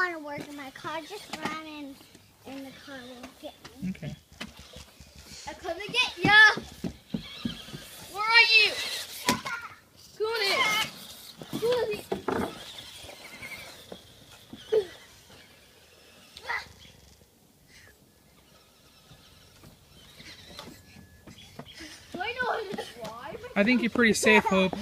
want to work in my car. Just run in the car will get me. Okay. I'm coming to get ya! Where are you? Cooney! Cooney! Do I know how to drive? I think you're pretty safe, Hope.